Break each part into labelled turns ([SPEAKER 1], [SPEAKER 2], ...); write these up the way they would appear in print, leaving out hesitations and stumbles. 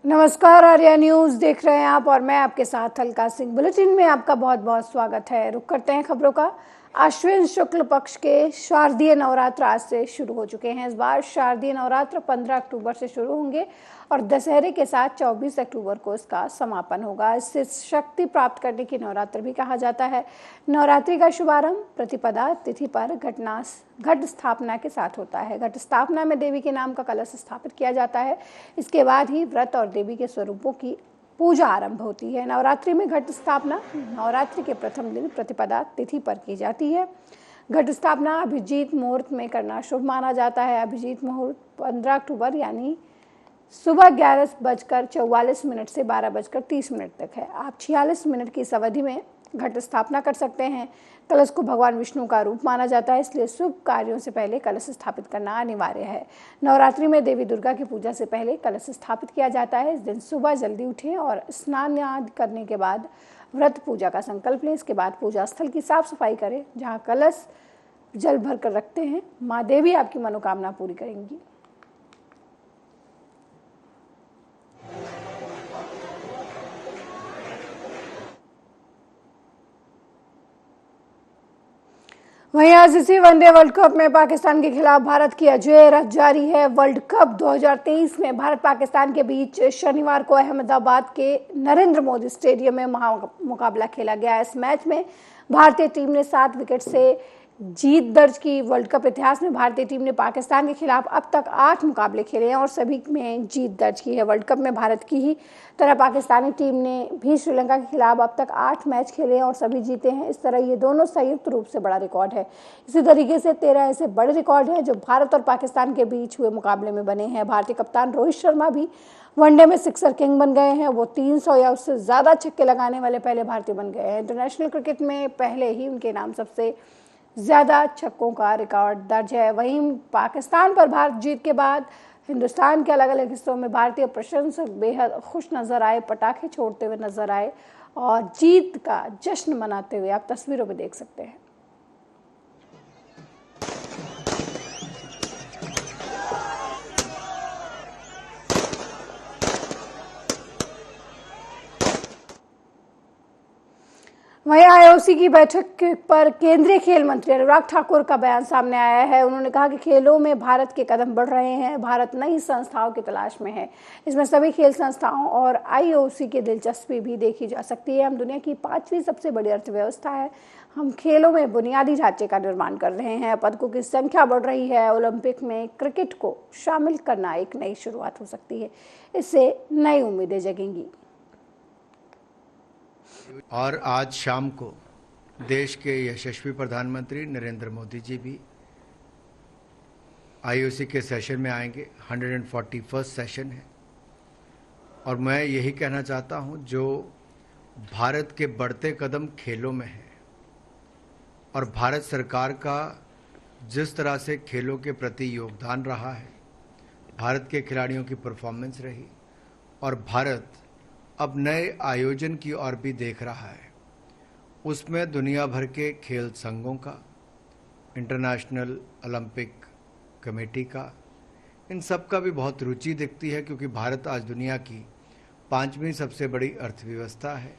[SPEAKER 1] नमस्कार, आर्या न्यूज देख रहे हैं आप और मैं आपके साथ अलका सिंह। बुलेटिन में आपका बहुत बहुत स्वागत है। रुक करते हैं खबरों का। आश्विन शुक्ल पक्ष के शारदीय नवरात्र आज से शुरू हो चुके हैं। इस बार शारदीय नवरात्र 15 अक्टूबर से शुरू होंगे और दशहरे के साथ 24 अक्टूबर को इसका समापन होगा। इससे शक्ति प्राप्त करने की नवरात्र भी कहा जाता है। नवरात्रि का शुभारंभ प्रतिपदा तिथि पर घट स्थापना के साथ होता है। घट स्थापना में देवी के नाम का कलश स्थापित किया जाता है। इसके बाद ही व्रत और देवी के स्वरूपों की पूजा आरंभ होती है। नवरात्रि में घट स्थापना नवरात्रि के प्रथम दिन प्रतिपदा तिथि पर की जाती है। घट स्थापना अभिजीत मुहूर्त में करना शुभ माना जाता है। अभिजीत मुहूर्त 15 अक्टूबर यानी सुबह 11:44 से 12:30 तक है। आप 46 मिनट की इस अवधि में घट स्थापना कर सकते हैं। कलश को भगवान विष्णु का रूप माना जाता है, इसलिए शुभ कार्यों से पहले कलश स्थापित करना अनिवार्य है। नवरात्रि में देवी दुर्गा की पूजा से पहले कलश स्थापित किया जाता है। इस दिन सुबह जल्दी उठें और स्नान आदि करने के बाद व्रत पूजा का संकल्प लें। इसके बाद पूजा स्थल की साफ सफाई करें। जहाँ कलश जल भर कर रखते हैं, माँ देवी आपकी मनोकामना पूरी करेंगी। वहीं आईसीसी वनडे वर्ल्ड कप में पाकिस्तान के खिलाफ भारत की अजेय रफ्त जारी है। वर्ल्ड कप 2023 में भारत पाकिस्तान के बीच शनिवार को अहमदाबाद के नरेंद्र मोदी स्टेडियम में मुकाबला खेला गया। इस मैच में भारतीय टीम ने 7 विकेट से जीत दर्ज की। वर्ल्ड कप इतिहास में भारतीय टीम ने पाकिस्तान के खिलाफ अब तक 8 मुकाबले खेले हैं और सभी में जीत दर्ज की है। वर्ल्ड कप में भारत की ही तरह पाकिस्तानी टीम ने भी श्रीलंका के खिलाफ अब तक 8 मैच खेले हैं और सभी जीते हैं। इस तरह ये दोनों संयुक्त रूप से बड़ा रिकॉर्ड है। इसी तरीके से 13 ऐसे बड़े रिकॉर्ड हैं जो भारत और पाकिस्तान के बीच हुए मुकाबले में बने हैं। भारतीय कप्तान रोहित शर्मा भी वनडे में सिक्सर किंग बन गए हैं। वो 300 या उससे ज़्यादा छक्के लगाने वाले पहले भारतीय बन गए हैं। इंटरनेशनल क्रिकेट में पहले ही उनके नाम सबसे ज़्यादा छक्कों का रिकॉर्ड दर्ज है। वहीं पाकिस्तान पर भारत जीत के बाद हिंदुस्तान के अलग अलग हिस्सों में भारतीय प्रशंसक बेहद खुश नजर आए, पटाखे छोड़ते हुए नजर आए और जीत का जश्न मनाते हुए आप तस्वीरों में देख सकते हैं। वहीं आईओसी की बैठक पर केंद्रीय खेल मंत्री अनुराग ठाकुर का बयान सामने आया है। उन्होंने कहा कि खेलों में भारत के कदम बढ़ रहे हैं। भारत नई संस्थाओं की तलाश में है। इसमें सभी खेल संस्थाओं और आईओसी की दिलचस्पी भी देखी जा सकती है। हम दुनिया की 5वीं सबसे बड़ी अर्थव्यवस्था है। हम खेलों में बुनियादी ढांचे का निर्माण कर रहे हैं। पदकों की संख्या बढ़ रही है। ओलंपिक में क्रिकेट को शामिल करना एक नई शुरुआत हो सकती है। इससे नई उम्मीदें जगेंगी।
[SPEAKER 2] और आज शाम को देश के यशस्वी प्रधानमंत्री नरेंद्र मोदी जी भी आईओसी के सेशन में आएंगे। 141 सेशन है और मैं यही कहना चाहता हूं, जो भारत के बढ़ते कदम खेलों में है और भारत सरकार का जिस तरह से खेलों के प्रति योगदान रहा है, भारत के खिलाड़ियों की परफॉर्मेंस रही और भारत अब नए आयोजन की ओर भी देख रहा है। उसमें दुनिया भर के खेल संघों का, इंटरनेशनल ओलंपिक कमेटी का, इन सब का भी बहुत रुचि दिखती है, क्योंकि भारत आज दुनिया की 5वीं सबसे बड़ी अर्थव्यवस्था है।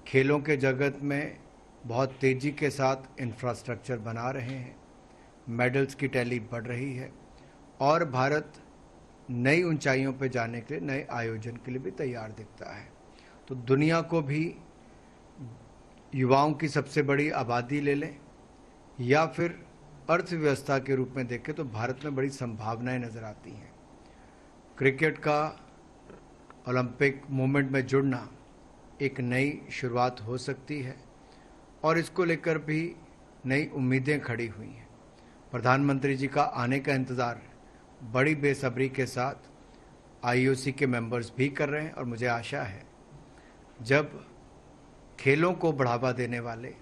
[SPEAKER 2] खेलों के जगत में बहुत तेज़ी के साथ इंफ्रास्ट्रक्चर बना रहे हैं, मेडल्स की टैली बढ़ रही है और भारत नई ऊंचाइयों पर जाने के लिए, नए आयोजन के लिए भी तैयार दिखता है। तो दुनिया को भी युवाओं की सबसे बड़ी आबादी ले लें या फिर अर्थव्यवस्था के रूप में देखें तो भारत में बड़ी संभावनाएं नज़र आती हैं। क्रिकेट का ओलंपिक मूवमेंट में जुड़ना एक नई शुरुआत हो सकती है और इसको लेकर भी नई उम्मीदें खड़ी हुई हैं। प्रधानमंत्री जी का आने का इंतज़ार बड़ी बेसब्री के साथ आईओसी के मेंबर्स भी कर रहे हैं और मुझे आशा है जब खेलों को बढ़ावा देने वाले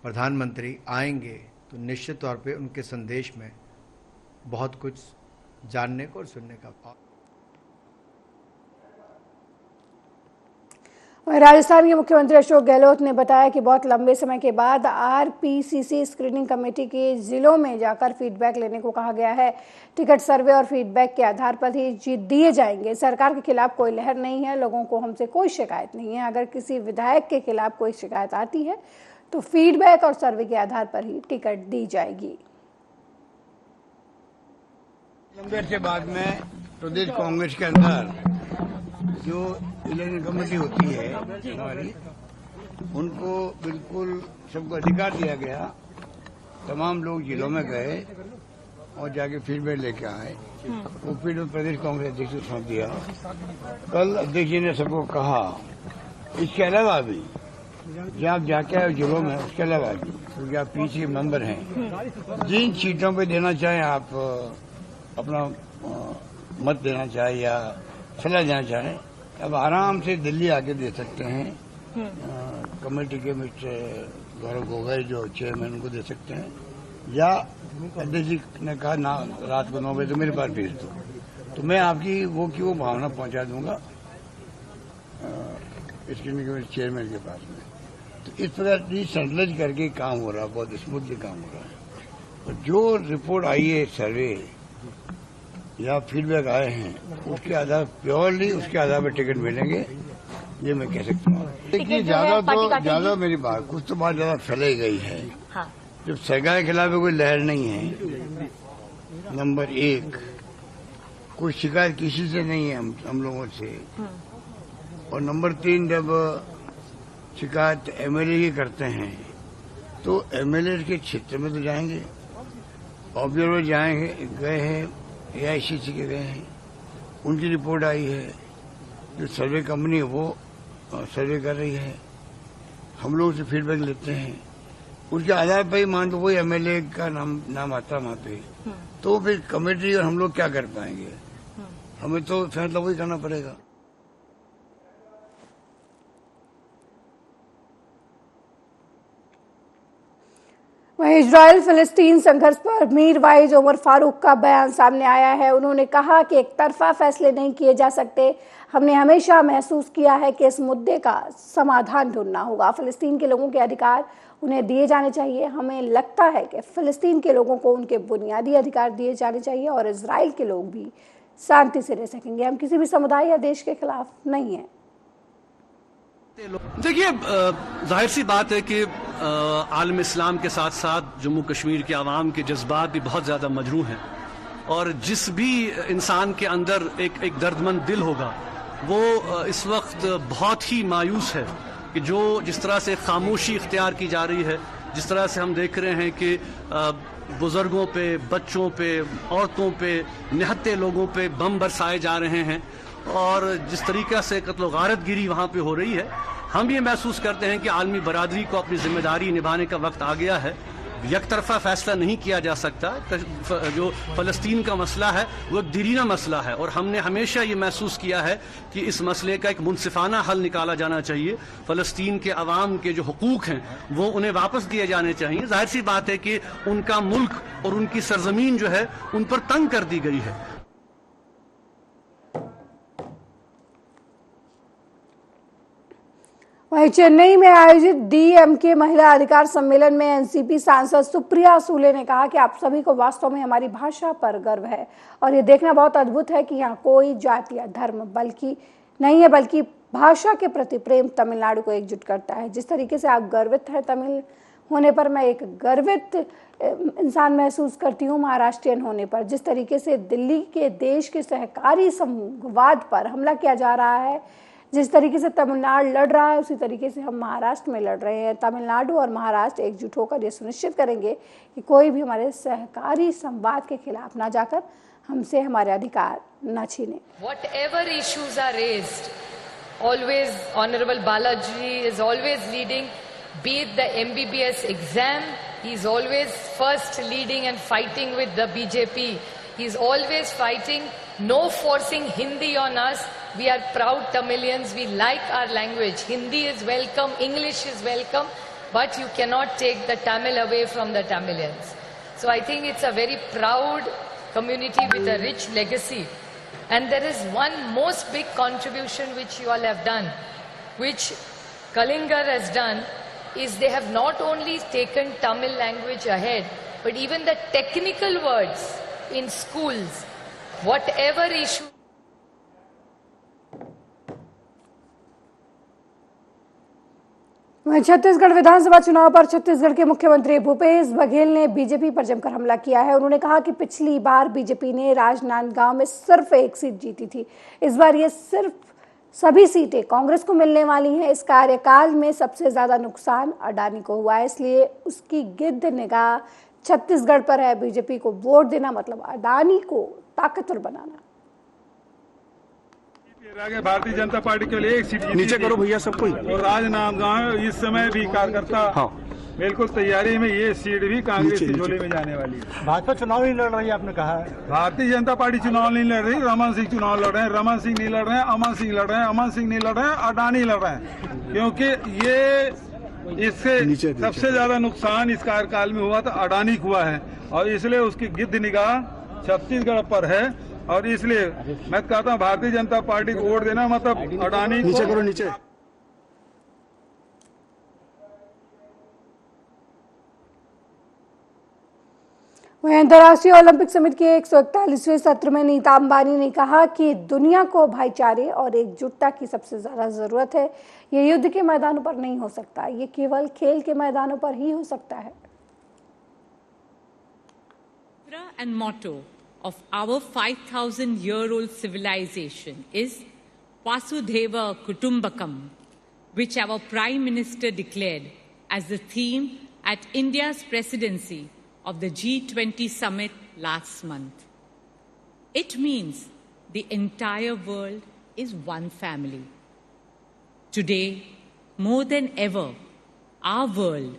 [SPEAKER 2] प्रधानमंत्री आएंगे तो निश्चित तौर पे उनके संदेश में बहुत कुछ जानने को और सुनने का।
[SPEAKER 1] राजस्थान के मुख्यमंत्री अशोक गहलोत ने बताया कि बहुत लंबे समय के बाद आरपीसीसी स्क्रीनिंग कमेटी के जिलों में जाकर फीडबैक लेने को कहा गया है। टिकट सर्वे और फीडबैक के आधार पर ही दिए जाएंगे। सरकार के खिलाफ कोई लहर नहीं है, लोगों को हमसे कोई शिकायत नहीं है। अगर किसी विधायक के खिलाफ कोई शिकायत आती है तो फीडबैक और सर्वे के आधार पर ही टिकट दी जाएगी।
[SPEAKER 3] लंबे अरसे बाद में प्रदेश कांग्रेस के अंदर जो इलेक्शन कमेटी होती है हमारी, उनको बिल्कुल सबको अधिकार दिया गया। तमाम लोग जिलों में गए और जाके फीडबैक लेके आए। वो फीडबैक प्रदेश कांग्रेस अध्यक्ष को सौंप दिया। कल अध्यक्ष जी ने सबको कहा, इसके अलावा भी जब आप जाके आए जिलों में, उसके अलावा भी क्योंकि आप पीछे मेंबर हैं, जिन सीटों पे देना चाहें आप अपना मत देना चाहे या सलाह देना चाहें, अब आराम से दिल्ली आके दे सकते हैं। कमेटी के मिस्टर गौरव गोगोई जो चेयरमैन, उनको दे सकते हैं, या अध्यक्ष जी ने कहा ना रात को 9 बजे तो मेरे पास भेज दो, तो मैं आपकी वो भावना पहुंचा दूंगा स्क्रीनिंग कमेटी चेयरमैन के पास में। तो इस प्रकार डिसेंट्रलाइज करके काम हो रहा है, बहुत स्मूथली काम हो रहा है। और जो रिपोर्ट आई है, सर्वे या फीडबैक आए हैं, उसके आधार प्योरली उसके आधार पर टिकट मिलेंगे, ये मैं कह सकता हूँ। देखिए ज्यादा मेरी बात, कुछ तो बात ज्यादा फैलाई गई है। हाँ। जब सरकार के खिलाफ कोई लहर नहीं है, नंबर 1, कोई शिकायत किसी से नहीं है हम लोगों से, और नंबर 3, जब शिकायत एमएलए की करते हैं तो एमएलए के क्षेत्र में तो जाएंगे, ऑब्जर्वर जाएंगे, गए हैं, AICC के गए हैं, उनकी रिपोर्ट आई है, जो सर्वे कंपनी है वो सर्वे कर रही है, हम लोग से फीडबैक लेते हैं, उसके आधार पर ही मान लो वही एमएलए का नाम आता वहाँ पे, तो फिर कमेटी और हम लोग क्या कर पाएंगे, हमें तो फैसला वही करना पड़ेगा।
[SPEAKER 1] वहीं इजराइल फिलिस्तीन संघर्ष पर मीरवाइज उमर फारूक का बयान सामने आया है। उन्होंने कहा कि एक तरफा फैसले नहीं किए जा सकते। हमने हमेशा महसूस किया है कि इस मुद्दे का समाधान ढूंढना होगा। फिलिस्तीन के लोगों के अधिकार उन्हें दिए जाने चाहिए। हमें लगता है कि फिलिस्तीन के लोगों को उनके बुनियादी अधिकार दिए जाने चाहिए और इजराइल के लोग भी शांति से रह सकेंगे। हम किसी भी समुदाय या देश के खिलाफ नहीं है।
[SPEAKER 4] देखिए, जाहिर सी बात है कि आलम इस्लाम के साथ साथ जम्मू कश्मीर के आवाम के जज्बात भी बहुत ज़्यादा मजरूह हैं, और जिस भी इंसान के अंदर एक दर्दमंद दिल होगा वो इस वक्त बहुत ही मायूस है कि जिस तरह से खामोशी इख्तियार की जा रही है, जिस तरह से हम देख रहे हैं कि बुजुर्गों पे, बच्चों पे, औरतों पे, निहत्ते लोगों पे बम बरसाए जा रहे हैं, और जिस तरीक़े से कत्ल गारतगिरी वहाँ पे हो रही है, हम ये महसूस करते हैं कि आलमी बरादरी को अपनी जिम्मेदारी निभाने का वक्त आ गया है। एक तरफा फैसला नहीं किया जा सकता। जो फ़लस्तीन का मसला है वो एक दीरीना मसला है, और हमने हमेशा ये महसूस किया है कि इस मसले का एक मुनसिफाना हल निकाला जाना चाहिए। फ़लस्तीन के अवाम के जो हुकूक हैं वो उन्हें वापस दिए जाने चाहिए। जाहिर सी बात है कि उनका मुल्क और उनकी सरजमीन जो है उन पर तंग कर दी गई है।
[SPEAKER 1] वहीं चेन्नई में आयोजित DMK महिला अधिकार सम्मेलन में एनसीपी सांसद सुप्रिया सूले ने कहा कि आप सभी को वास्तव में हमारी भाषा पर गर्व है, और ये देखना बहुत अद्भुत है कि यहाँ कोई जाति या धर्म बल्कि भाषा के प्रति प्रेम तमिलनाडु को एकजुट करता है। जिस तरीके से आप गर्वित हैं तमिल होने पर, मैं एक गर्वित इंसान महसूस करती हूँ महाराष्ट्रियन होने पर। जिस तरीके से दिल्ली के देश के सहकारी संघवाद पर हमला किया जा रहा है, जिस तरीके से तमिलनाडु लड़ रहा है, उसी तरीके से हम महाराष्ट्र में लड़ रहे हैं। तमिलनाडु और महाराष्ट्र एकजुट होकर ये सुनिश्चित करेंगे कि कोई भी हमारे सहकारी संवाद के खिलाफ ना जाकर हमसे हमारे अधिकार न छीने।
[SPEAKER 5] Whatever issues are raised, always Honorable Balaji is always leading, be it the MBBS exam, he is always first leading and fighting with the BJP. He is always fighting, no forcing Hindi on us. We are proud Tamilians, we like our language. Hindi is welcome, English is welcome, but you cannot take the Tamil away from the Tamilians. So I think it's a very proud community with a rich legacy. And there is one most big contribution which you all have done. which Kalinga has done is they have not only taken Tamil language ahead, but even the technical words in schools, whatever issue.
[SPEAKER 1] वहीं छत्तीसगढ़ विधानसभा चुनाव पर छत्तीसगढ़ के मुख्यमंत्री भूपेश बघेल ने BJP पर जमकर हमला किया है। उन्होंने कहा कि पिछली बार बीजेपी ने राजनांदगांव में सिर्फ एक सीट जीती थी, इस बार ये सिर्फ सभी सीटें कांग्रेस को मिलने वाली हैं। इस कार्यकाल में सबसे ज्यादा नुकसान अडानी को हुआ है, इसलिए उसकी गिद्ध निगाह छत्तीसगढ़ पर है। बीजेपी को वोट देना मतलब अडानी को ताकतवर बनाना।
[SPEAKER 6] भारतीय जनता पार्टी के लिए एक सीट
[SPEAKER 7] नीचे करो भैया सबको।
[SPEAKER 6] और राजनांदगांव इस समय भी कार्यकर्ता बिल्कुल तैयारी में, ये सीट भी कांग्रेस की झोली में जाने वाली है।
[SPEAKER 7] भाजपा चुनाव नहीं लड़ रही है, आपने कहा है।
[SPEAKER 6] भारतीय जनता पार्टी चुनाव नहीं लड़ रही, रमन सिंह चुनाव लड़ रहे हैं। रमन सिंह नहीं लड़ रहे हैं, अमन सिंह लड़ रहे हैं। अमन सिंह नहीं लड़ रहे हैं, अडानी लड़ रहे हैं। क्योंकि ये इससे सबसे ज्यादा नुकसान इस कार्यकाल में हुआ था अडानी को हुआ है, और इसलिए उसकी गिद्ध निगाह छत्तीसगढ़ पर है। और इसलिए मैं कहता हूँ भारतीय जनता पार्टी को वोट देना मतलब अडानी को।
[SPEAKER 7] नीचे करो नीचे।
[SPEAKER 1] वहीं अंतर्राष्ट्रीय ओलंपिक समिति के 141वें सत्र में नीता अंबानी ने कहा कि दुनिया को भाईचारे और एकजुटता की सबसे ज्यादा जरूरत है। ये युद्ध के मैदानों पर नहीं हो सकता, ये केवल खेल के मैदानों पर ही हो सकता है।
[SPEAKER 8] And motto of our 5,000-year-old civilization is Vasudhaiva Kutumbakam, which our Prime Minister declared as the theme at India's presidency of the G20 summit last month. It means the entire world is one family. Today, more than ever, our world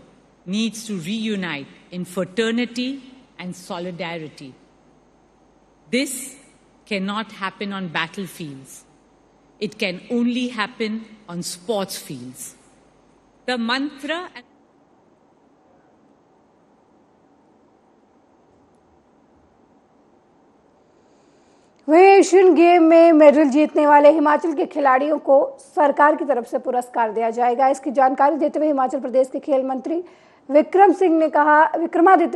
[SPEAKER 8] needs to reunite in fraternity and solidarity. This cannot happen on battlefields. It can only happen on sports fields. The mantra
[SPEAKER 1] वहीं Asian game में medal जीतने वाले हिमाचल के खिलाड़ियों को सरकार की तरफ से पुरस्कार दिया जाएगा। इसकी जानकारी देते हुए हिमाचल प्रदेश के खेल मंत्री विक्रमादित्य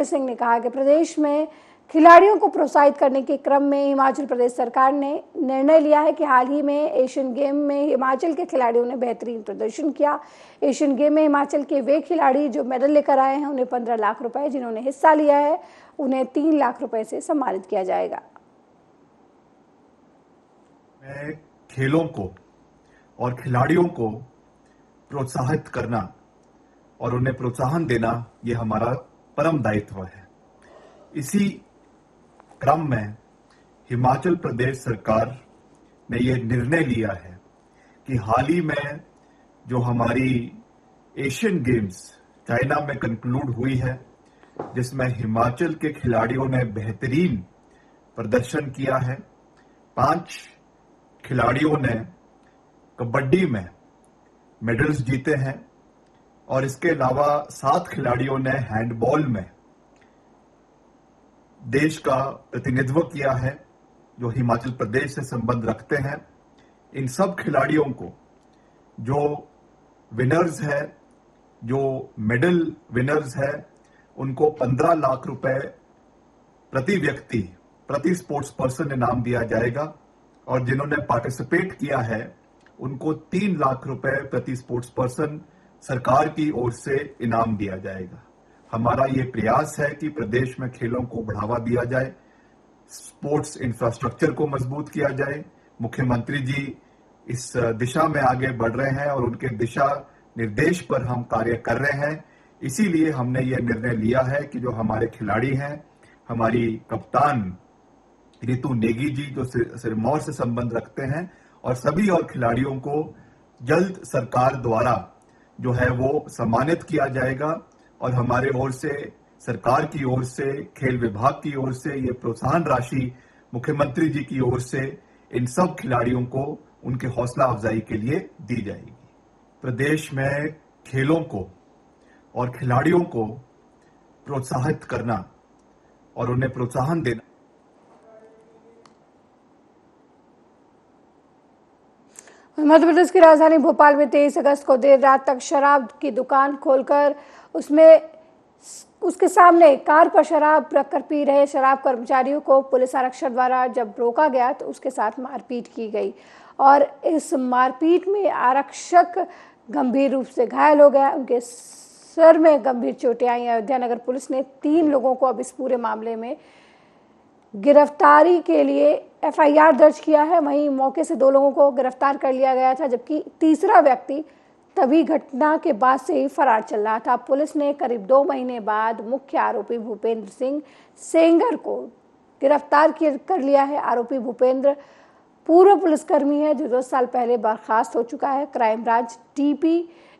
[SPEAKER 1] सिंह ने कहा कि प्रदेश में खिलाड़ियों को प्रोत्साहित करने के क्रम में हिमाचल प्रदेश सरकार ने निर्णय लिया है कि हाल ही में एशियन गेम में हिमाचल के खिलाड़ियों ने बेहतरीन प्रदर्शन किया। एशियन गेम में हिमाचल के वे खिलाड़ी जो मेडल लेकर आए हैं उन्हें 15 लाख रुपए, जिन्होंने हिस्सा लिया है उन्हें 3 लाख रुपए से सम्मानित किया जाएगा।
[SPEAKER 9] खेलों को और खिलाड़ियों को प्रोत्साहित करना और उन्हें प्रोत्साहन देना ये हमारा परम दायित्व है। इसी क्रम में हिमाचल प्रदेश सरकार ने ये निर्णय लिया है कि हाल ही में जो हमारी एशियन गेम्स चाइना में कंक्लूड हुई है, जिसमें हिमाचल के खिलाड़ियों ने बेहतरीन प्रदर्शन किया है। 5 खिलाड़ियों ने कबड्डी में मेडल्स जीते हैं और इसके अलावा 7 खिलाड़ियों ने हैंडबॉल में देश का प्रतिनिधित्व किया है, जो हिमाचल प्रदेश से संबंध रखते हैं। इन सब खिलाड़ियों को जो विनर्स है, जो मेडल विनर्स है, उनको 15 लाख रुपए प्रति व्यक्ति, प्रति स्पोर्ट्स पर्सन इनाम दिया जाएगा, और जिन्होंने पार्टिसिपेट किया है उनको 3 लाख रुपए प्रति स्पोर्ट्स पर्सन सरकार की ओर से इनाम दिया जाएगा। हमारा ये प्रयास है कि प्रदेश में खेलों को बढ़ावा दिया जाए, स्पोर्ट्स इंफ्रास्ट्रक्चर को मजबूत किया जाए। मुख्यमंत्री जी इस दिशा में आगे बढ़ रहे हैं और उनके दिशा निर्देश पर हम कार्य कर रहे हैं। इसीलिए हमने ये निर्णय लिया है कि जो हमारे खिलाड़ी हैं, हमारी कप्तान रितु नेगी जी जो सिरमौर से संबंध रखते हैं, और सभी और खिलाड़ियों को जल्द सरकार द्वारा जो है वो सम्मानित किया जाएगा। और हमारे ओर से, सरकार की ओर से, खेल विभाग की ओर से ये प्रोत्साहन राशि मुख्यमंत्री जी की ओर से इन सब खिलाड़ियों को उनके हौसला अफजाई के लिए दी जाएगी। प्रदेश में खेलों को और खिलाड़ियों को प्रोत्साहित करना और उन्हें प्रोत्साहन देना।
[SPEAKER 1] मध्य प्रदेश की राजधानी भोपाल में 23 अगस्त को देर रात तक शराब की दुकान खोलकर उसके सामने कार पर शराब रखकर पी रहे शराब कर्मचारियों को पुलिस आरक्षक द्वारा जब रोका गया तो उसके साथ मारपीट की गई और इस मारपीट में आरक्षक गंभीर रूप से घायल हो गया। उनके सर में गंभीर चोटें आई। अयोध्या नगर पुलिस ने 3 लोगों को अब इस पूरे मामले में गिरफ्तारी के लिए एफआईआर दर्ज किया है। वहीं मौके से 2 लोगों को गिरफ्तार कर लिया गया था, जबकि तीसरा व्यक्ति तभी घटना के बाद से ही फरार चल रहा था। पुलिस ने करीब 2 महीने बाद मुख्य आरोपी भूपेंद्र सिंह सेंगर को गिरफ्तार कर लिया है। आरोपी भूपेंद्र पूर्व पुलिसकर्मी है जो 2 साल पहले बर्खास्त हो चुका है। Crime branch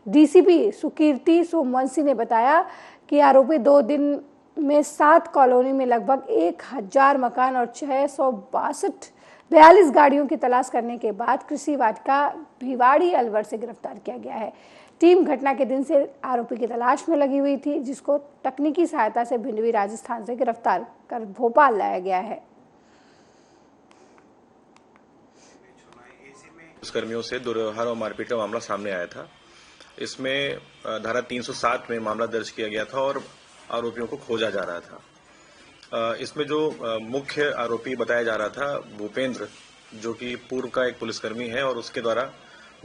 [SPEAKER 1] DCP Sukirti Somvanshi ने बताया कि आरोपी 2 दिन में 7 कॉलोनी में लगभग 1000 मकान और 642 गाड़ियों की तलाश करने के बाद कृषि वाटिका भिवाड़ी अलवर से गिरफ्तार किया गया है। टीम घटना के दिन से आरोपी की तलाश में लगी हुई थी, जिसको तकनीकी सहायता से भिंडवी राजस्थान से गिरफ्तार कर भोपाल लाया गया है।
[SPEAKER 10] पुलिसकर्मियों से दुर्व्यवहार और मारपीट का मामला सामने आया था। इसमें धारा 307 में मामला दर्ज किया गया था और आरोपियों को खोजा जा रहा था। इसमें जो मुख्य आरोपी बताया जा रहा था भूपेंद्र, जो कि पूर्व का एक पुलिसकर्मी है और उसके द्वारा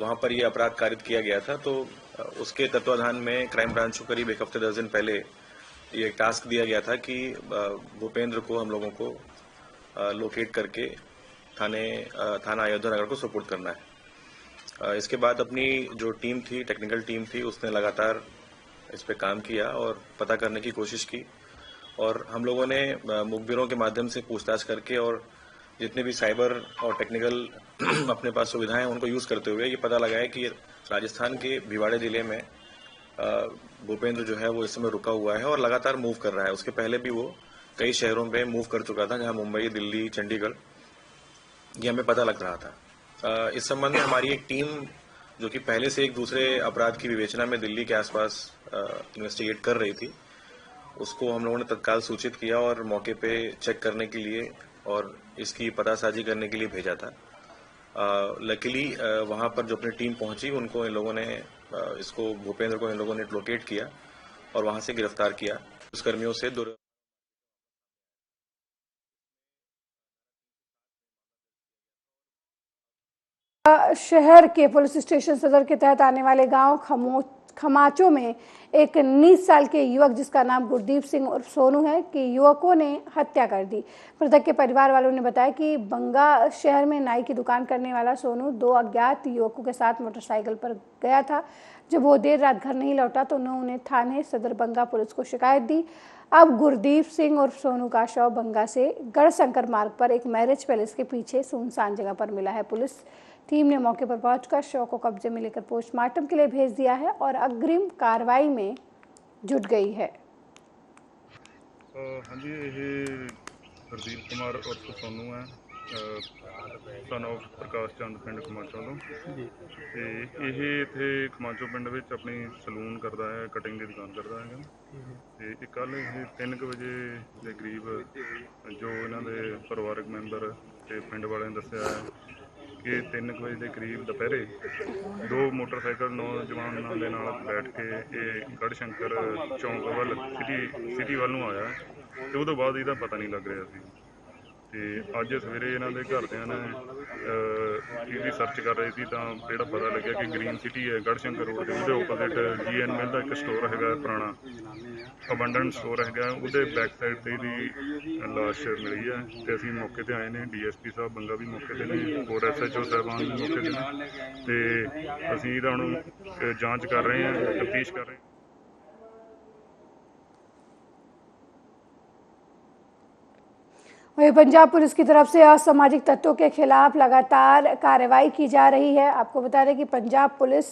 [SPEAKER 10] वहां पर यह अपराध कारित किया गया था, तो उसके तत्वाधान में क्राइम ब्रांच को करीब 1 हफ्ते 10 दिन पहले ये टास्क दिया गया था कि भूपेंद्र को हम लोगों को लोकेट करके थाना अयोध्या नगर को सुपुर्द करना है। इसके बाद अपनी जो टीम थी, टेक्निकल टीम थी, उसने लगातार इस पे काम किया और पता करने की कोशिश की और हम लोगों ने मुखबिरों के माध्यम से पूछताछ करके और जितने भी साइबर और टेक्निकल अपने पास सुविधाएं हैं उनको यूज करते हुए ये पता लगाया कि राजस्थान के भिवाड़ी जिले में भूपेंद्र जो है वो इस समय रुका हुआ है और लगातार मूव कर रहा है। उसके पहले भी वो कई शहरों में मूव कर चुका था, जहां मुंबई, दिल्ली, चंडीगढ़, ये हमें पता लग रहा था। इस संबंध में हमारी एक टीम जो कि पहले से एक दूसरे अपराध की विवेचना में दिल्ली के आसपास इन्वेस्टिगेट कर रही थी, उसको हम लोगों ने तत्काल सूचित किया और मौके पे चेक करने के लिए और इसकी पतासाजी करने के लिए भेजा था। लकीली वहां पर जो अपनी टीम पहुंची उनको इन लोगों ने भूपेंद्र को इन लोगों ने लोकेट किया और वहां से गिरफ्तार किया। पुलिसकर्मियों से
[SPEAKER 1] शहर के पुलिस स्टेशन सदर के तहत आने वाले गांव खमाचों में एक 19 साल के युवक जिसका नाम गुरदीप सिंह उर्फ सोनू है कि युवकों ने हत्या कर दी। मृतक के परिवार वालों ने बताया कि बंगा शहर में नाई की दुकान करने वाला सोनू 2 अज्ञात युवकों के साथ मोटरसाइकिल पर गया था। जब वो देर रात घर नहीं लौटा तो उन्होंने थाने सदर बंगा पुलिस को शिकायत दी। अब गुरदीप सिंह उर्फ सोनू का शव बंगा से गढ़शंकर मार्ग पर एक मैरिज पैलेस के पीछे सुनसान जगह पर मिला है। पुलिस टीम ने मौके पर पहुंचकर शव को कब्जे में लेकर पोस्टमार्टम के लिए भेज दिया है और अग्रिम कार्रवाई में जुट गई है।
[SPEAKER 6] हाँ जी, ये गुरदीप कुमार उर्फ सोनू है, सन ऑफ प्रकाश चंद पिंड खमाचों ਤੋਂ ਤੇ ਇਹ ਇੱਥੇ ਖਮਾਚੋ ਪਿੰਡ ਵਿੱਚ ਆਪਣੀ ਸਲੂਨ ਕਰਦਾ ਹੈ, ਕਟਿੰਗ ਦੀ ਦੁਕਾਨ ਕਰਦਾ ਹੈਗਾ ਤੇ ਕੱਲ ਇਹ 3 ਵਜੇ ਦੇ ਕਰੀਬ ਜੋ ਇਹਨਾਂ ਦੇ ਪਰਿਵਾਰਕ ਮੈਂਬਰ ਤੇ ਪਿੰਡ ਵਾਲਿਆਂ ਨੇ ਦੱਸਿਆ ਹੈ ਕਿ 3 ਵਜੇ ਦੇ ਕਰੀਬ ਦੁਪਹਿਰੇ 2 ਮੋਟਰਸਾਈਕਲ ਨੌਜਵਾਨਾਂ ਦੇ ਨਾਲ ਬੈਠ ਕੇ ਇਹ ਗੜਸ਼ੰਕਰ ਚੌਂਕ ਵੱਲ ਸਿਟੀ ਵੱਲ ਨੂੰ ਆਇਆ ਤੇ ਉਹ ਤੋਂ ਬਾਅਦ ਇਹਦਾ ਪਤਾ ਨਹੀਂ ਲੱਗ ਰਿਹਾ ਸੀ। ਤੇ ਅੱਜ ਸਵੇਰੇ ਇਹਨਾਂ ਦੇ ਘਰਦਿਆਂ ਨੇ ਇਹਦੀ ਸਰਚ ਕਰ ਰਹੇ ਸੀ ਤਾਂ ਜਿਹੜਾ ਪਤਾ ਲੱਗਿਆ ਕਿ ਗ੍ਰੀਨ ਸਿਟੀ ਹੈ ਗੜਸ਼ੰਕਰ ਰੋਡ ਤੇ ਉਹਦੇ ਆਪੋਜ਼ਿਟ GN ਮਿਲ ਦਾ ਇੱਕ ਸਟੋਰ ਹੈਗਾ ਪੁਰਾਣਾ ਅਬੰਡੈਂਟ ਸਟੋਰ ਹੈਗਾ, ਉਹਦੇ ਬੈਕ ਸਾਈਡ ਤੇ ਇਹਦੀ ਲਾਸ਼ ਮਿਲੀ ਹੈ ਤੇ ਅਸੀਂ ਮੌਕੇ ਤੇ ਆਏ ਨੇ। DSP ਸਾਹਿਬ ਬੰਗਾ ਵੀ ਮੌਕੇ ਤੇ ਨੇ, ਹੋਰ SHO ਸਾਹਿਬਾਨ ਵੀ ਮੌਕੇ ਤੇ ਨੇ ਤੇ ਅਸੀਂ ਇਹਦਾ ਹੁਣ ਜਾਂਚ ਕਰ ਰਹੇ ਹਾਂ, ਤਫਤੀਸ਼ ਕਰ ਰਹੇ ਹਾਂ।
[SPEAKER 1] वहीं पंजाब पुलिस की तरफ से असामाजिक तत्वों के खिलाफ लगातार कार्रवाई की जा रही है। आपको बता दें कि पंजाब पुलिस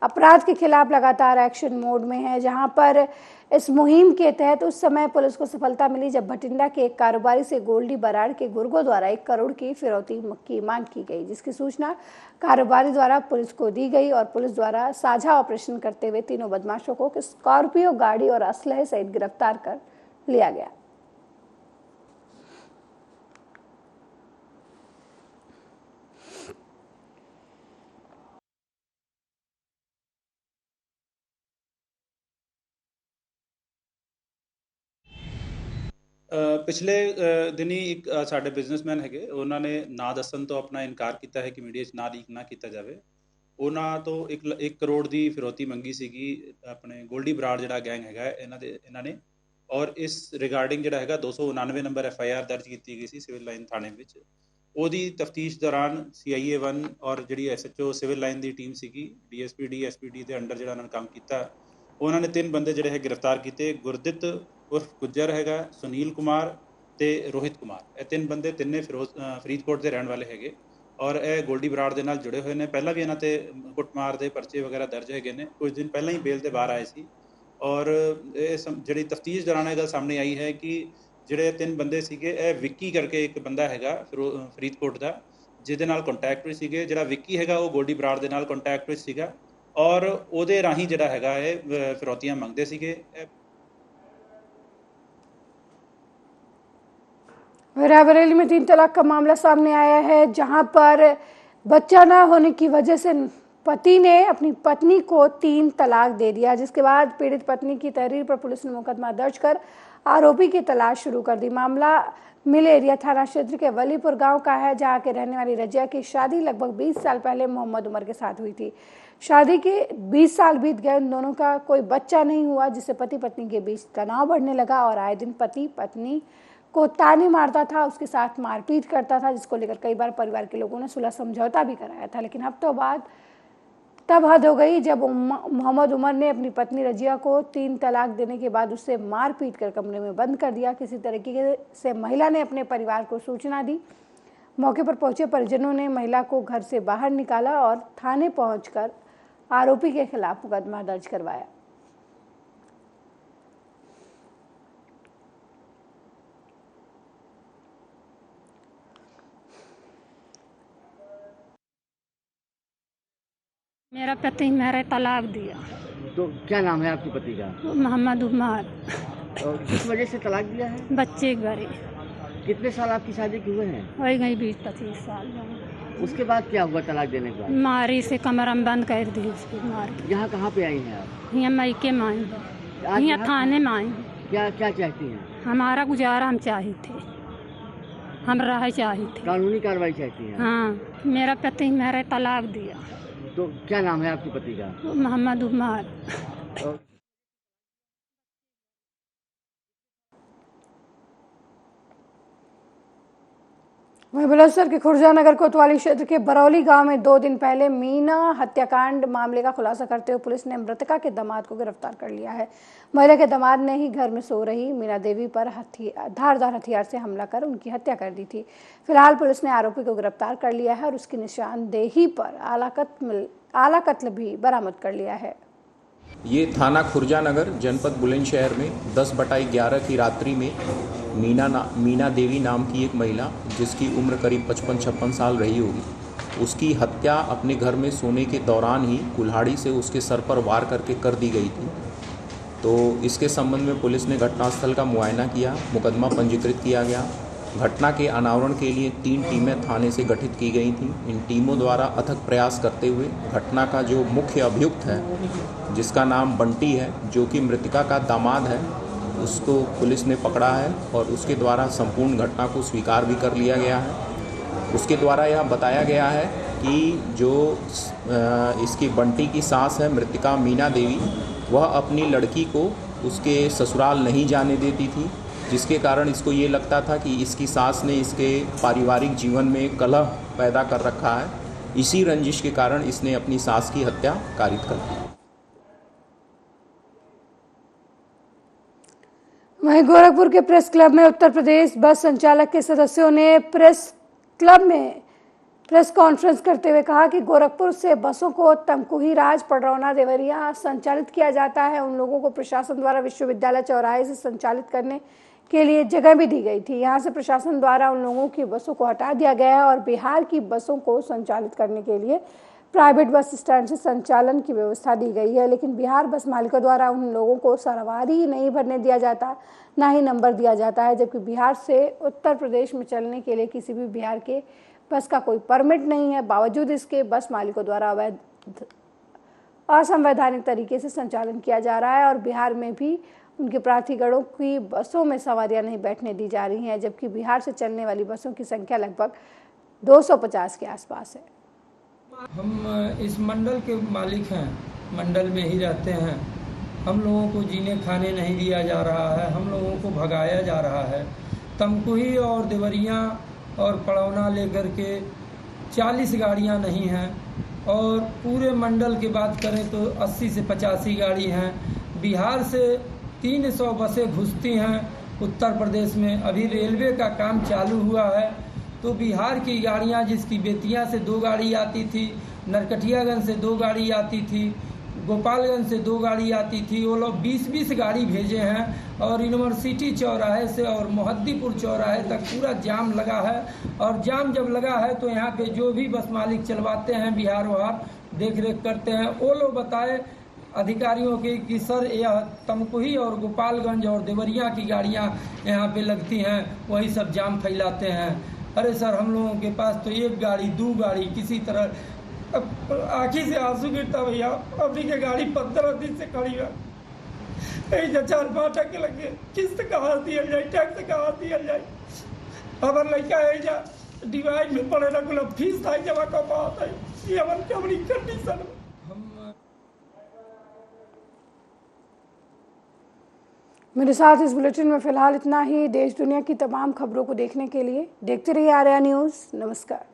[SPEAKER 1] अपराध के खिलाफ लगातार एक्शन मोड में है, जहां पर इस मुहिम के तहत उस समय पुलिस को सफलता मिली जब भटिंडा के एक कारोबारी से गोल्डी बराड़ के गुर्गों द्वारा 1 करोड़ की फिरौती की मांग की गई, जिसकी सूचना कारोबारी द्वारा पुलिस को दी गई और पुलिस द्वारा साझा ऑपरेशन करते हुए तीनों बदमाशों को स्कॉर्पियो गाड़ी और असलहे सहित गिरफ्तार कर लिया गया।
[SPEAKER 11] ਪਿਛਲੇ ਦਿਨੀ ਇੱਕ ਸਾਡੇ ਬਿਜ਼ਨਸਮੈਨ ਹੈਗੇ, ਉਹਨਾਂ ਨੇ ਨਾਂ ਦੱਸਣ ਤੋਂ ਆਪਣਾ ਇਨਕਾਰ ਕੀਤਾ ਹੈ ਕਿ ਮੀਡੀਆ 'ਚ ਨਾਂ ਲੀਕ ਨਾ ਕੀਤਾ ਜਾਵੇ। ਉਹਨਾਂ ਤੋਂ 1 ਕਰੋੜ ਦੀ ਫਿਰੌਤੀ ਮੰਗੀ ਸੀਗੀ ਆਪਣੇ ਗੋਲਡੀ ਬਰਾੜ ਜਿਹੜਾ ਗੈਂਗ ਹੈਗਾ ਇਹਨਾਂ ਨੇ, ਔਰ ਇਸ ਰਿਗਾਰਡਿੰਗ ਜਿਹੜਾ ਹੈਗਾ 299 ਨੰਬਰ FIR ਦਰਜ ਕੀਤੀ ਗਈ ਸੀ ਸਿਵਲ ਲਾਈਨ ਥਾਣੇ ਵਿੱਚ। ਉਹਦੀ ਤਫਤੀਸ਼ ਦੌਰਾਨ CIA 1 ਔਰ ਜਿਹੜੀ SHO ਸਿਵਲ ਲਾਈਨ ਦੀ ਟੀਮ ਸੀਗੀ, DSPD SPD ਦੇ ਅੰਡਰ ਜਿਹੜਾ ਉਹਨਾਂ ਨੇ ਕੰਮ ਕੀਤਾ, ਉਹਨਾਂ ਨੇ 3 ਬੰਦੇ ਜਿਹੜੇ ਹੈ ਗ੍ਰਿਫਤਾਰ ਕੀਤੇ। ਗੁਰਦਿੱਤ ਉਰਫ ਗੁੱਜਰ ਹੈਗਾ, ਸੁਨੀਲ ਕੁਮਾਰ ਤੇ ਰੋਹਿਤ ਕੁਮਾਰ। ਇਹ 3 ਬੰਦੇ ਤਿੰਨੇ ਫਰੀਦਕੋਟ ਦੇ ਰਹਿਣ ਵਾਲੇ ਹੈਗੇ ਔਰ ਇਹ ਗੋਲਡੀ ਬਰਾੜ ਦੇ ਨਾਲ ਜੁੜੇ ਹੋਏ ਨੇ। ਪਹਿਲਾਂ ਵੀ ਇਹਨਾਂ ਤੇ ਕੁੱਟਮਾਰ ਦੇ ਪਰਚੇ ਵਗੈਰਾ ਦਰਜ ਹੈਗੇ ਨੇ। ਕੁਝ ਦਿਨ ਪਹਿਲਾਂ ਹੀ ਬੇਲ ਤੇ ਬਾਹਰ ਆਏ ਸੀ ਔਰ ਇਹ ਜਿਹੜੀ ਤਫਤੀਸ਼ ਦੌਰਾਨ ਇਹ ਗੱਲ ਸਾਹਮਣੇ ਆਈ ਹੈ ਕਿ ਜਿਹੜੇ 3 ਬੰਦੇ ਸੀਗੇ, ਇਹ ਵਿੱਕੀ ਕਰਕੇ ਇੱਕ ਬੰਦਾ ਹੈਗਾ ਫਰੀਦਕੋਟ ਦਾ, ਜਿਹਦੇ ਨਾਲ ਕੰਟੈਕਟ ਵਿੱਚ ਸੀਗੇ। ਜਿਹੜਾ ਵਿੱਕੀ ਹੈਗਾ ਉਹ ਗੋਲਡੀ ਬਰਾੜ ਦੇ ਨਾਲ ਕੰਟੈਕਟ ਵਿੱਚ ਸੀਗਾ ਔਰ ਉਹਦੇ ਰਾਹੀਂ ਜਿਹੜਾ ਹੈਗਾ ਇਹ ਫਿਰੌਤੀਆਂ ਮੰਗਦੇ ਸੀਗੇ।
[SPEAKER 1] रायबरेली में 3 तलाक का मामला सामने आया है, जहां पर बच्चा ना होने की वजह से पति ने अपनी पत्नी को 3 तलाक दे दिया, जिसके बाद पीड़ित पत्नी की तहरीर पर पुलिस ने मुकदमा दर्ज कर आरोपी की तलाश शुरू कर दी। मामला मिल एरिया थाना क्षेत्र के वलीपुर गांव का है, जहां के रहने वाली रजिया की शादी लगभग 20 साल पहले मोहम्मद उमर के साथ हुई थी। शादी के 20 साल बीत गए, उन दोनों का कोई बच्चा नहीं हुआ, जिससे पति पत्नी के बीच तनाव बढ़ने लगा और आए दिन पति पत्नी को ताने मारता था, उसके साथ मारपीट करता था, जिसको लेकर कई बार परिवार के लोगों ने सुलह समझौता भी कराया था। लेकिन हफ्तों बाद तब हद हो गई जब मोहम्मद उमर ने अपनी पत्नी रजिया को 3 तलाक देने के बाद उससे मार पीट कर कमरे में बंद कर दिया। किसी तरीके से महिला ने अपने परिवार को सूचना दी। मौके पर पहुंचे परिजनों ने महिला को घर से बाहर निकाला और थाने पहुंचकर आरोपी के खिलाफ मुकदमा दर्ज करवाया।
[SPEAKER 12] मेरा पति मेरे तलाक दिया।
[SPEAKER 13] तो क्या नाम है आपके पति का?
[SPEAKER 12] मोहम्मद उमर।
[SPEAKER 13] किस वजह से तलाक दिया है?
[SPEAKER 12] बच्चे घरे।
[SPEAKER 13] कितने साल आपकी शादी के हुए हैं?
[SPEAKER 12] हो गई 20-25 साल।
[SPEAKER 13] उसके बाद क्या हुआ तलाक देने के बाद?
[SPEAKER 12] मारी से कमरा में बंद कर दी उसकी मार।
[SPEAKER 13] यहाँ कहाँ पे आई हैं आप?
[SPEAKER 12] यहाँ मायके में आई, यहाँ थाने में आई।
[SPEAKER 13] क्या क्या चाहती हैं?
[SPEAKER 12] हमारा गुजारा हम चाहे थे, हम रह चाहे थे।
[SPEAKER 13] कानूनी कार्रवाई चाहती हैं?
[SPEAKER 12] हाँ, मेरा पति मेरे तलाक दिया।
[SPEAKER 13] तो क्या नाम है आपके पति का?
[SPEAKER 12] मोहम्मद उमर।
[SPEAKER 1] वहीं बुलंदशहर के खुर्जानगर कोतवाली क्षेत्र के बरौली गांव में 2 दिन पहले मीना हत्याकांड मामले का खुलासा करते हुए पुलिस ने मृतका के दामाद को गिरफ्तार कर लिया है। महिला के दामाद ने ही घर में सो रही मीना देवी पर धारदार हथियार से हमला कर उनकी हत्या कर दी थी। फिलहाल पुलिस ने आरोपी को गिरफ्तार कर लिया है और उसकी निशानदेही पर आला कत्ल भी बरामद कर लिया है।
[SPEAKER 14] ये थाना खुर्जानगर जनपद बुलंदशहर में 10/11 की रात्रि में मीना देवी नाम की एक महिला, जिसकी उम्र करीब 55-56 साल रही होगी, उसकी हत्या अपने घर में सोने के दौरान ही कुल्हाड़ी से उसके सर पर वार करके कर दी गई थी। तो इसके संबंध में पुलिस ने घटनास्थल का मुआयना किया, मुकदमा पंजीकृत किया गया। घटना के अनावरण के लिए 3 टीमें थाने से गठित की गई थीं। इन टीमों द्वारा अथक प्रयास करते हुए घटना का जो मुख्य अभियुक्त है, जिसका नाम बंटी है, जो कि मृतका का दामाद है, उसको पुलिस ने पकड़ा है और उसके द्वारा संपूर्ण घटना को स्वीकार भी कर लिया गया है। उसके द्वारा यह बताया गया है कि जो इसकी बंटी की सास है मृतका मीना देवी, वह अपनी लड़की को उसके ससुराल नहीं जाने देती थी, जिसके कारण इसको ये लगता था कि इसकी सास ने इसके पारिवारिक जीवन में कलह पैदा कर रखा है। इसी रंजिश के कारण इसने अपनी सास की हत्या कारित कर दी।
[SPEAKER 1] वहीं गोरखपुर के प्रेस क्लब में उत्तर प्रदेश बस संचालक के सदस्यों ने प्रेस क्लब में प्रेस कॉन्फ्रेंस करते हुए कहा कि गोरखपुर से बसों को तमकुही राज, पडरौना, देवरिया संचालित किया जाता है। उन लोगों को प्रशासन द्वारा विश्वविद्यालय चौराहे से संचालित करने के लिए जगह भी दी गई थी। यहां से प्रशासन द्वारा उन लोगों की बसों को हटा दिया गया है और बिहार की बसों को संचालित करने के लिए प्राइवेट बस स्टैंड से संचालन की व्यवस्था दी गई है। लेकिन बिहार बस मालिकों द्वारा उन लोगों को सवारी नहीं भरने दिया जाता, ना ही नंबर दिया जाता है, जबकि बिहार से उत्तर प्रदेश में चलने के लिए किसी भी बिहार के बस का कोई परमिट नहीं है। बावजूद इसके बस मालिकों द्वारा असंवैधानिक तरीके से संचालन किया जा रहा है और बिहार में भी उनके प्रार्थीगणों की बसों में सवारियां नहीं बैठने दी जा रही हैं, जबकि बिहार से चलने वाली बसों की संख्या लगभग 250 के आसपास है।
[SPEAKER 15] हम इस मंडल के मालिक हैं, मंडल में ही रहते हैं। हम लोगों को जीने खाने नहीं दिया जा रहा है, हम लोगों को भगाया जा रहा है। तमकुही और देवरिया और पड़ौना लेकर के 40 गाड़ियां नहीं हैं और पूरे मंडल की बात करें तो 80 से 85 गाड़ी हैं। बिहार से 300 बसें घुसती हैं उत्तर प्रदेश में। अभी रेलवे का काम चालू हुआ है तो बिहार की गाड़ियां, जिसकी बेतिया से 2 गाड़ी आती थी, नरकटियागंज से 2 गाड़ी आती थी, गोपालगंज से 2 गाड़ी आती थी, वो लोग 20-20 गाड़ी भेजे हैं और यूनिवर्सिटी चौराहे से और मोहद्दीपुर चौराहे तक पूरा जाम लगा है। और जाम जब लगा है तो यहाँ पे जो भी बस मालिक चलवाते हैं बिहार वहार देख रेख करते हैं, वो लोग बताए अधिकारियों के कि सर यह तमकुही और गोपालगंज और देवरिया की गाड़ियाँ यहाँ पे लगती हैं, वही सब जाम फैलाते हैं। अरे सर, हम लोगों के पास तो 1 गाड़ी 2 गाड़ी किसी तरह, आँखी से आंसू गिरता भैया। अपनी के गाड़ी 15 दिन से खड़ी है, 4-5 टके लगे, किस्त कहाँ दिया जाए, टैक्स कहाँ दिया जाए। हमारे लड़का डिवाइड में पड़े ना, कुल फीस था जमा कर पाता है, ये हमारी अपनी कंडीशन।
[SPEAKER 1] मेरे साथ इस बुलेटिन में फिलहाल इतना ही। देश दुनिया की तमाम खबरों को देखने के लिए देखते रहिए आर्या न्यूज़। नमस्कार।